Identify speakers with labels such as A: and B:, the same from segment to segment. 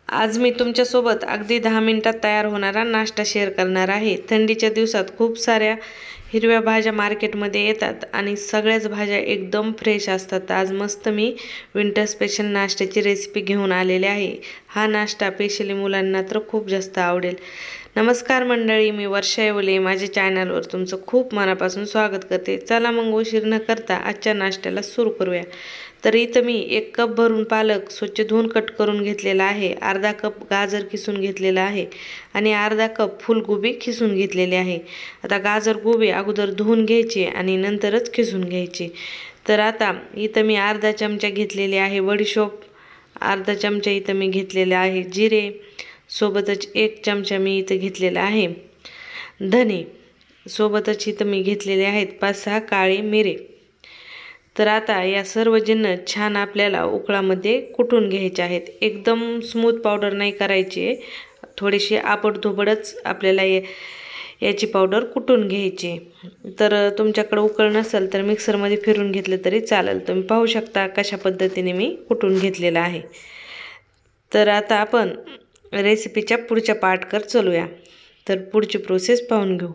A: आज मी तुमच्यासोबत अगदी 10 मिनिटात तयार होणारा नाश्ता शेअर करणार आहे। थंडीच्या दिवसात खूप साऱ्या हिरव्या भाज्या मार्केटमध्ये येतात आणि सगळ्याच भाज्या एकदम फ्रेश असतात। आज मस्त मी विंटर स्पेशल नाश्त्याची रेसिपी घेऊन आलेले आहे। हा नाश्ता स्पेशली मुलांना तर खूप जास्त आवडेल। नमस्कार मंडळी, मी वर्षा येवले माझ्या चॅनलवर तुमचं खूप मनापासून स्वागत करते। चला मग उशीर न करता आजच्या नाश्त्याला सुरू करूया। तर इथं मी 1 कप भरून पालक स्वच्छ धुवून कट करून घेतलेला आहे, अर्धा कप गाजर किसून घेतलेला आहे आणि अर्धा कप फुलगोबी किसून घेतलेले आहे। आता गाजर गोबी अगोदर धुवून घ्यायची आणि नंतरच किसून घ्यायची। तर आता इथं मी अर्धा चमचा घेतलेले आहे बडीशोप, अर्धा चमचा इथं मी घेतलेले आहे जिरे, सोबतच 1 चमचा मी इथं घेतलेला आहे धने, सोबतच इथं मी घेतलेले आहेत 5-6 काळे मिरे। तर आता या सर्व जिन्नस छान आपल्याला उकळामध्ये कुटून घ्यायचे आहेत। एकदम स्मूथ पावडर नाही करायची, थोडीशी आपटधोबडच आपल्याला याची पावडर कुटून घ्यायची। तर तुमच्याकडे उकळ नसेल तर मिक्सरमध्ये फिरून घेतलं तरी चालेल। तुम्ही पाहू शकता कशा पद्धतीने मी कुटून घेतलेलं आहे। तर आता आपण रेसिपीच्या पुढच्या पार्टवर चलूया। तर पुढची प्रोसेस पाहून घेऊ।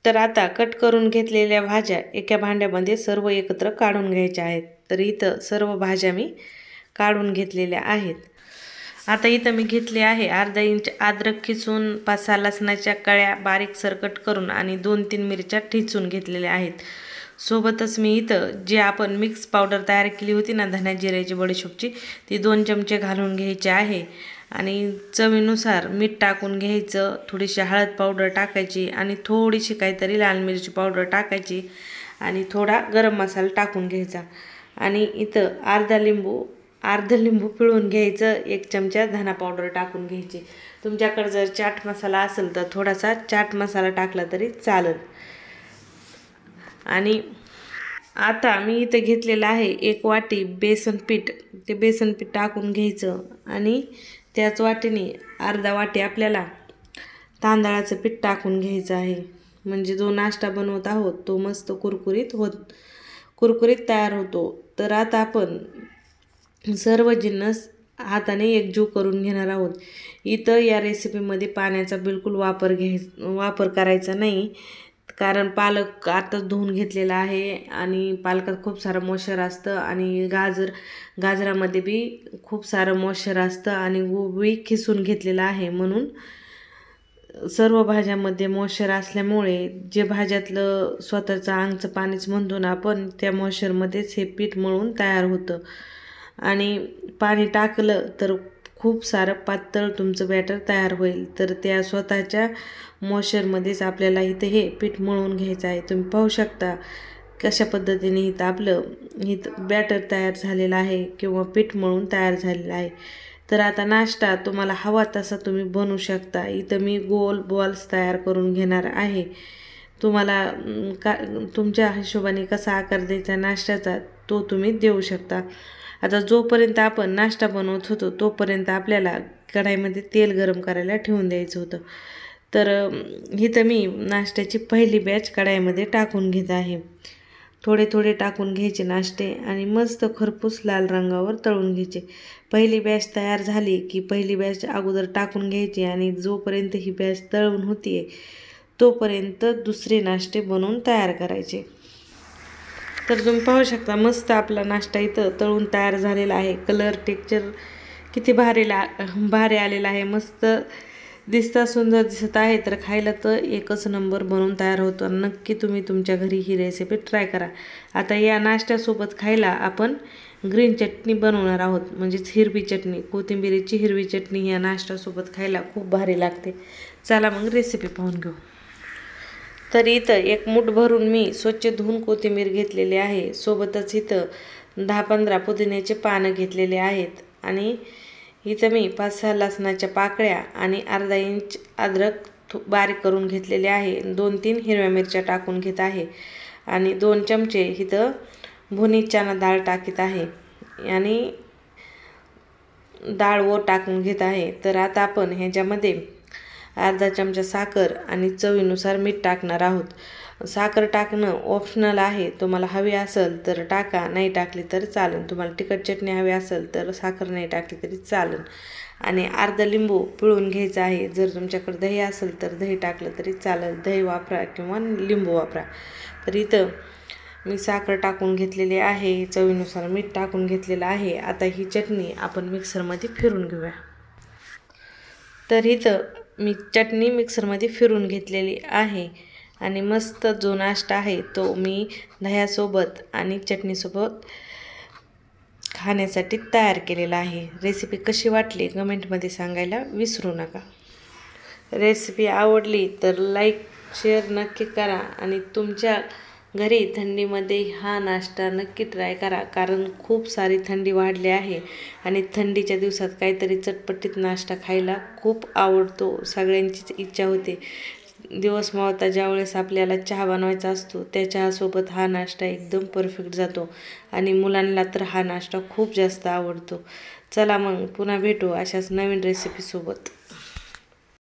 A: तर आता कट करून घेतलेल्या भाज्या एका भांड्यामध्ये सर्व एकत्र काढून घ्यायच्या आहेत। तर इथं सर्व भाज्या मी काढून घेतलेल्या आहेत। आता इथं मी घेतले आहे अर्धा इंच अद्रक किसून, 5-6 लसणाच्या कळ्या बारीकसर कट करून आणि 2-3 मिरच्या ठेचून घेतलेल्या आहेत। सोबतच मी इथं जे आपण मिक्स पावडर तयार केली होती ना धण्या जिऱ्याची बडीशोपची, ती 2 चमचे घालून घ्यायची आहे आणि चवीनुसार मीठ टाकून घ्यायचं, थोडीशी हळद पावडर टाकायची आणि थोडीशी काहीतरी लाल मिरची पावडर टाकायची आणि थोडा गरम मसाला टाकून घ्यायचा आणि इथं अर्धा लिंबू पिळून घ्यायचं, 1 चमचा धना पावडर टाकून घ्यायची। तुमच्याकडे जर चाट मसाला असेल तर थोडासा चाट मसाला टाकला तरी चालेल। आणि आता मी इथं घेतलेलं आहे 1 वाटी बेसन पीठ, ते बेसन पीठ टाकून घ्यायचं आणि त्याच वाटीने अर्धा वाटी आपल्याला तांदळाचं पीठ टाकून घ्यायचं आहे। म्हणजे जो नाश्ता बनवत आहोत तो मस्त कुरकुरीत तयार होतो। तर आता आपण सर्व जिन्नस हाताने एकजीव करून घेणार आहोत। इथं या रेसिपीमध्ये पाण्याचा बिलकुल वापर करायचा नाही, कारण पालक आता धुवून घेतलेला आहे आणि पालकात खूप सारं मॉइश्चर असतं आणि गाजरामध्ये बी खूप सारं मॉइश्चर असतं आणि गोबी खिसून घेतलेला आहे, म्हणून सर्व भाज्यामध्ये मॉइश्चर असल्यामुळे जे भाज्यातलं स्वतःचं अंगचं पाणीच म्हणतो ना आपण, त्या मॉइश्चरमध्येच हे पीठ मळून तयार होतं आणि पाणी टाकलं तर खूप सारं पातळ तुमचं बॅटर तयार होईल। तर त्या स्वतःच्या मॉइश्चरमध्येच आपल्याला इथं हे पीठ मळून घ्यायचं आहे। तुम्ही पाहू शकता कशा पद्धतीने इथं आपलं बॅटर तयार झालेलं आहे किंवा पीठ मळून तयार झालेलं आहे। तर आता नाश्ता तुम्हाला हवा तसा तुम्ही बनवू शकता। इथं मी गोल बॉल्स तयार करून घेणार आहे। तुम्हाला तुमच्या हिशोबाने कसा आकार द्यायचा नाश्त्याचा तो तुम्ही देऊ शकता। आता जोपर्यंत आपण नाश्ता बनवत होतो तोपर्यंत आपल्याला कढईमध्ये तेल गरम करायला ठेवून द्यायचं होतं। तर इथं मी नाश्त्याची पहिली बॅच कढईमध्ये टाकून घेत आहे। थोडे टाकून घ्यायचे नाश्ते आणि मस्त खरपूस लाल रंगावर तळून घ्यायचे। पहिली बॅच तयार झाली की पहिली बॅच अगोदर टाकून घ्यायची आणि जोपर्यंत ही बॅच तळून होतीये तोपर्यंत दुसरे नाश्ते बनवून तयार करायचे। तर तुम्ही पाहू शकता मस्त आपला नाश्ता इथं तळून तयार झालेला आहे। कलर टेक्स्चर किती भारी आलेला आहे, मस्त दिसता सुंदर दिसत आहे। तर खायला तर एकच नंबर बनवून तयार होतो। नक्की तुम्ही तुमच्या घरी ही रेसिपी ट्राय करा। आता या नाश्त्यासोबत खायला आपण ग्रीन चटणी बनवणार आहोत, म्हणजेच हिरवी चटणी, कोथिंबीरीची हिरवी चटणी या नाश्त्यासोबत खायला खूप भारी लागते। चला मग रेसिपी पाहून घेऊ। तर इथं 1 मूठ भरून मी स्वच्छ धुवून कोथिंबीर घेतलेली आहे, सोबतच इथं 10-15 पुदिन्याचे पानं घेतलेले आहेत आणि इथं मी 5-6 लसणाच्या पाकळ्या आणि अर्धा इंच अद्रक बारीक करून घेतलेले आहे। 2-3 हिरव्या मिरच्या टाकून घेत आहे आणि 2 चमचे इथं भुनी चणा डाळ टाकीत आहे आणि डाळ टाकून घेत आहे। तर आता आपण ह्याच्यामध्ये अर्धा चमचा साखर आणि चवीनुसार मीठ टाकणार आहोत। साखर टाकणं ऑप्शनल आहे, तुम्हाला हवी असेल तर टाका, नाही टाकली तर चालेल. तुम्हाला तिखट चटणी हवी असेल तर साखर नाही टाकली तरी चालेल. आणि अर्धा लिंबू पिळून घ्यायचा आहे. जर तुमच्याकडे दही असेल तर दही टाकलं तरी चालेल, दही वापरा किंवा लिंबू वापरा. तर इथं मी साखर टाकून घेतलेली आहे, चवीनुसार मीठ टाकून घेतलेलं आहे. आता ही चटणी आपण मिक्सरमध्ये फिरून घेऊया. तर इथं मी चटणी मिक्सरमध्ये फिरून घेतलेली आहे आणि मस्त जो नाश्ता आहे तो मी दह्यासोबत आणि चटणीसोबत खाण्यासाठी तयार केलेला आहे. रेसिपी कशी वाटली कमेंटमध्ये सांगायला विसरू नका. रेसिपी आवडली तर लाईक शेअर नक्की करा आणि तुमच्या घरी थंडीमध्ये हा नाश्ता नक्की ट्राय करा, कारण खूप सारी थंडी वाढली आहे आणि थंडीच्या दिवसात काहीतरी चटपटीत नाश्ता खायला खूप आवडतो. सगळ्यांचीच इच्छा होते. दिवस मावळता ज्यावेळेस आपल्याला चहा बनवायचा असतो त्या चहासोबत हा नाश्ता एकदम परफेक्ट जातो आणि मुलांना तर हा नाश्ता खूप जास्त आवडतो. चला मग पुन्हा भेटू अशाच नवीन रेसिपीसोबत.